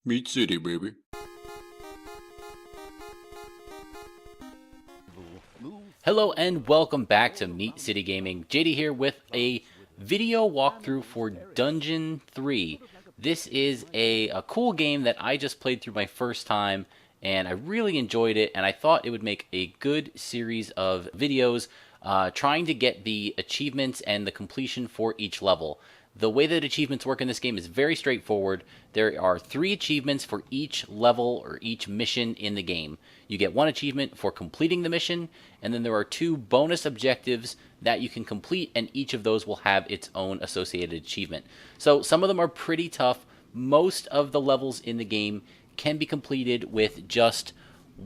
Meat City, baby. Hello and welcome back to Meat City Gaming. JD here with a video walkthrough for Dungeon 3. This is a cool game that I just played through my first time and I really enjoyed it, and I thought it would make a good series of videos trying to get the achievements and the completion for each level. The way that achievements work in this game is very straightforward. There are 3 achievements for each level or each mission in the game. You get 1 achievement for completing the mission, and then there are 2 bonus objectives that you can complete, and each of those will have its own associated achievement. So some of them are pretty tough. Most of the levels in the game can be completed with just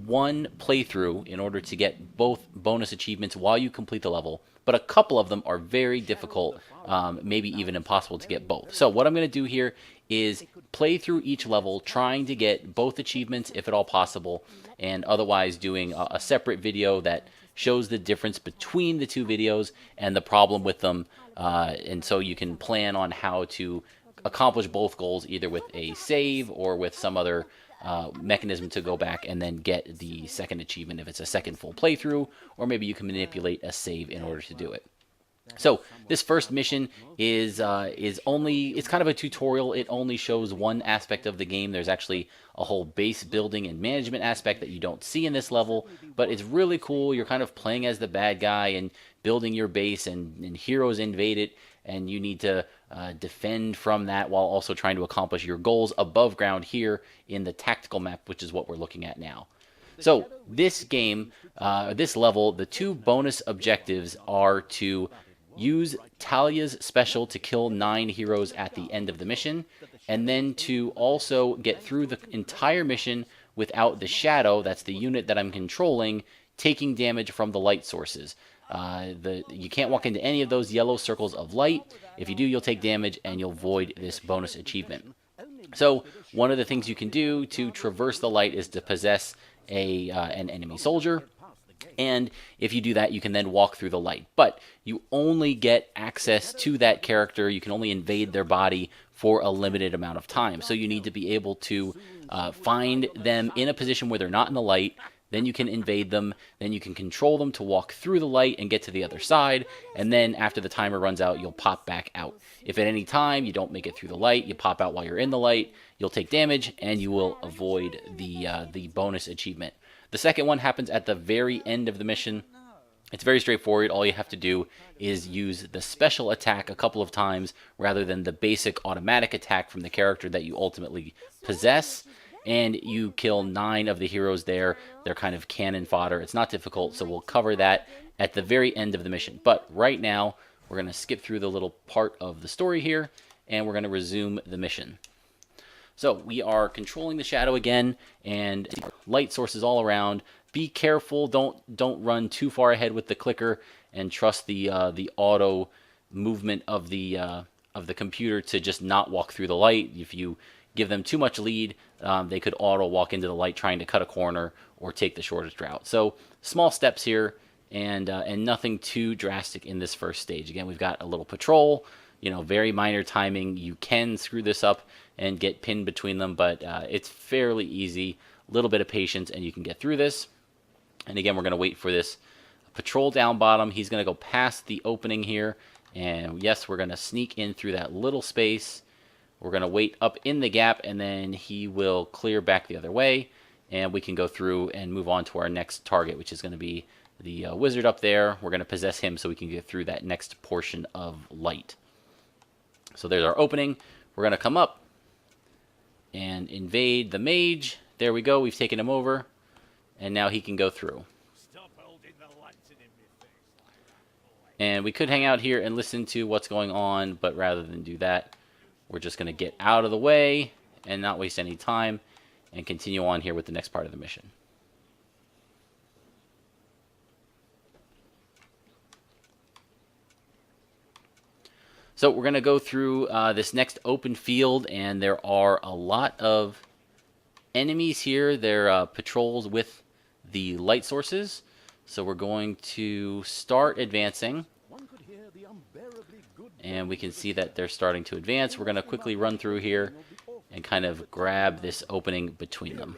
1 playthrough in order to get both bonus achievements while you complete the level, but a couple of them are very difficult, maybe even impossible to get both. So what I'm going to do here is play through each level, trying to get both achievements if at all possible, and otherwise doing a separate video that shows the difference between the 2 videos and the problem with them, and so you can plan on how to accomplish both goals either with a save or with some other mechanism to go back and then get the second achievement if it's a second full playthrough, or maybe you can manipulate a save in order to do it. So this first mission is only, it's kind of a tutorial. It only shows one aspect of the game. There's actually a whole base building and management aspect that you don't see in this level, but it's really cool. You're kind of playing as the bad guy and building your base, and heroes invade it, and you need to defend from that while also trying to accomplish your goals above ground here in the tactical map, which is what we're looking at now. So this game, this level, the 2 bonus objectives are to use Thalya's special to kill 9 heroes at the end of the mission, and then to also get through the entire mission without the shadow, that's the unit that I'm controlling, taking damage from the light sources. You can't walk into any of those yellow circles of light. If you do, you'll take damage and you'll void this bonus achievement. So one of the things you can do to traverse the light is to possess an enemy soldier. And if you do that, you can then walk through the light. But you only get access to that character. You can only invade their body for a limited amount of time. So you need to be able to find them in a position where they're not in the light. Then you can invade them. Then you can control them to walk through the light and get to the other side. And then after the timer runs out, you'll pop back out. If at any time you don't make it through the light, you pop out while you're in the light, you'll take damage and you will avoid the bonus achievement. The second one happens at the very end of the mission. It's very straightforward. All you have to do is use the special attack a couple of times rather than the basic automatic attack from the character that you ultimately possess. And you kill 9 of the heroes there. They're kind of cannon fodder. It's not difficult, so we'll cover that at the very end of the mission. But right now, we're going to skip through the little part of the story here, and we're going to resume the mission. So we are controlling the shadow again, and light sources all around. Be careful, don't run too far ahead with the clicker, and trust the auto movement of the computer to just not walk through the light. If you give them too much lead, they could auto walk into the light trying to cut a corner or take the shortest route. So small steps here, and nothing too drastic in this first stage. Again, we've got a little patrol. Very minor timing. You can screw this up and get pinned between them, but it's fairly easy. A little bit of patience and you can get through this. And again, we're going to wait for this patrol down bottom. He's going to go past the opening here, and yes, we're going to sneak in through that little space. We're going to wait up in the gap, and then he will clear back the other way, and we can go through and move on to our next target, which is going to be the wizard up there. We're going to possess him so we can get through that next portion of light. So there's our opening. We're going to come up and invade the mage. There we go. We've taken him over. And now he can go through. And we could hang out here and listen to what's going on, but rather than do that, we're just going to get out of the way and not waste any time and continue on here with the next part of the mission. So we're going to go through this next open field, and there are a lot of enemies here. They're patrols with the light sources. So we're going to start advancing. And we can see that they're starting to advance. We're going to quickly run through here and kind of grab this opening between them.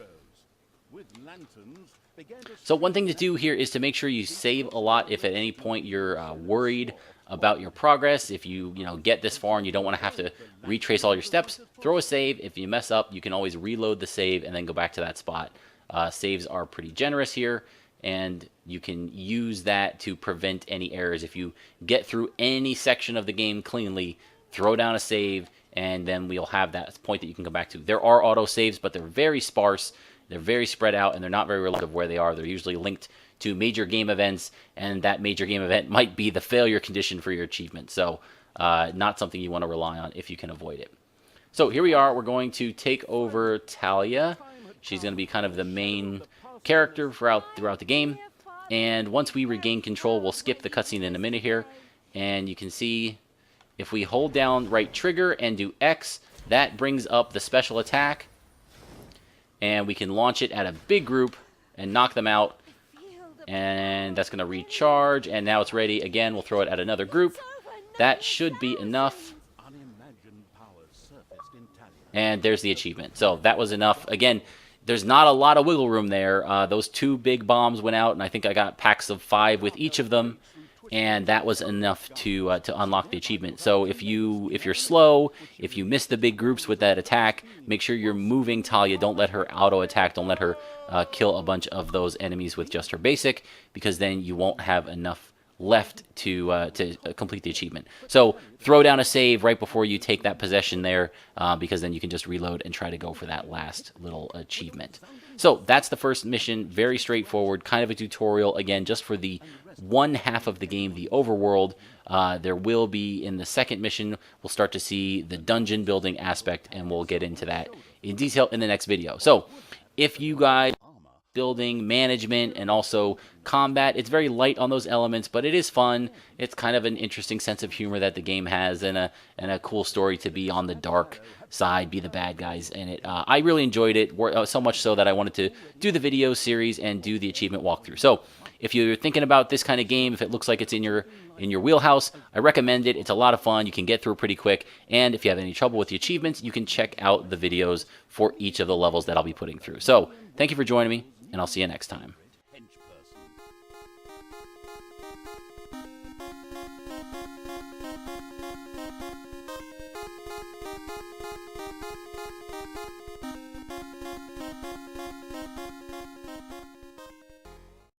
So one thing to do here is to make sure you save a lot if at any point you're worried about your progress. If you get this far and you don't want to have to retrace all your steps, throw a save. If you mess up, you can always reload the save and then go back to that spot. Saves are pretty generous here, and you can use that to prevent any errors. If you get through any section of the game cleanly, throw down a save, and then we'll have that point that you can come back to. There are auto saves, but they're very sparse. They're very spread out, and they're not very reflective of where they are. They're usually linked to major game events, and that major game event might be the failure condition for your achievement. So not something you want to rely on if you can avoid it. So here we are. We're going to take over Thalya. She's going to be kind of the main character throughout the game. And once we regain control, we'll skip the cutscene in a minute here. And you can see if we hold down right trigger and do X, that brings up the special attack. And we can launch it at a big group and knock them out. And that's going to recharge. And now it's ready. Again, we'll throw it at another group. That should be enough. And there's the achievement. So that was enough. Again, there's not a lot of wiggle room there. Those 2 big bombs went out, and I think I got packs of 5 with each of them. And that was enough to unlock the achievement. So if you're slow, if you miss the big groups with that attack, make sure you're moving Thalya. Don't let her auto attack. Don't let her kill a bunch of those enemies with just her basic, because then you won't have enough left to complete the achievement. So throw down a save right before you take that possession there, because then you can just reload and try to go for that last little achievement. So that's the first mission. Very straightforward, kind of a tutorial, again, just for the one half of the game, the overworld. There will be, in the second mission, we'll start to see the dungeon building aspect, and we'll get into that in detail in the next video. So if you guys building, management, and also combat, it's very light on those elements, but it is fun. It's kind of an interesting sense of humor that the game has, and a cool story to be on the dark side, be the bad guys in it. I really enjoyed it, so much so that I wanted to do the video series and do the achievement walkthrough. So if you're thinking about this kind of game, if it looks like it's in your wheelhouse, I recommend it. It's a lot of fun. You can get through pretty quick. And if you have any trouble with the achievements, you can check out the videos for each of the levels that I'll be putting through. So thank you for joining me, and I'll see you next time.